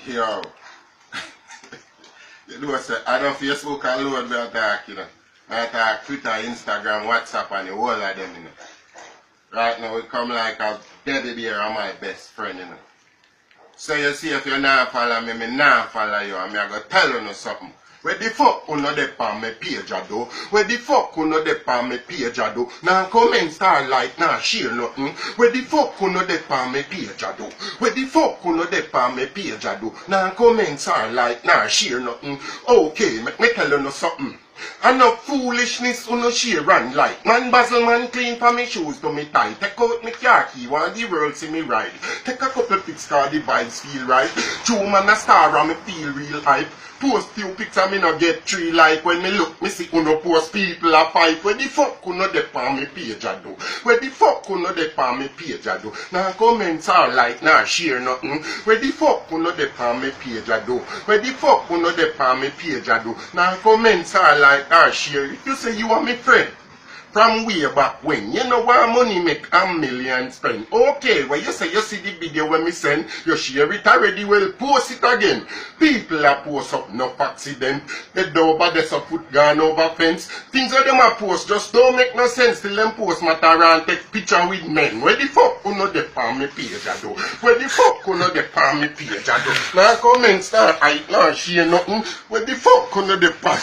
Yo. You know, say, I don't Facebook alone we are talking. I talk Twitter, Instagram, WhatsApp, and the whole of them, you know. Right now, we come like a daddy there and my best friend, you know. So you see, if you not follow me, me not follow you, and me I go tell you something. Where the fuck you know dey on my page a do? Where the fuck you know dey on my page a do? Now comment, star, like, nah share nothing. Where the fuck you know dey on my page a do? Where the fuck you know dey on my page a do? Now comment, star, like, nah share nothing. Okay, make me tell you something. And no foolishness you no share and like. Man basil man clean for me shoes to me tie. Take out me car key, want the world see me ride. Take a couple pics cause the vibes feel right. True man a star and me feel real hype. Post few pics and me no get 3 like. When me look me see uno post people a fight. Where the fuck you no dey on me page a do? Where the fuck you no dey on me page a do? Now comments are like, nah share nothing. Where the fuck you no dey on me page a do? Where the fuck you no dey on me page a do? Now comments are like, nah share. If you say you are my friend from way back when, you know why money make a million spend. Okay, when you say you see the video when me send, you share it already, well post it again. People are post up no accident. The door they so put gun over fence. Things that them a post just don't make no sense till them post matter and take picture with men. Where the fuck you know they on me page a do? Where the fuck you know they on me page a do? Now comment start I not share nothing. Where the fuck you know they on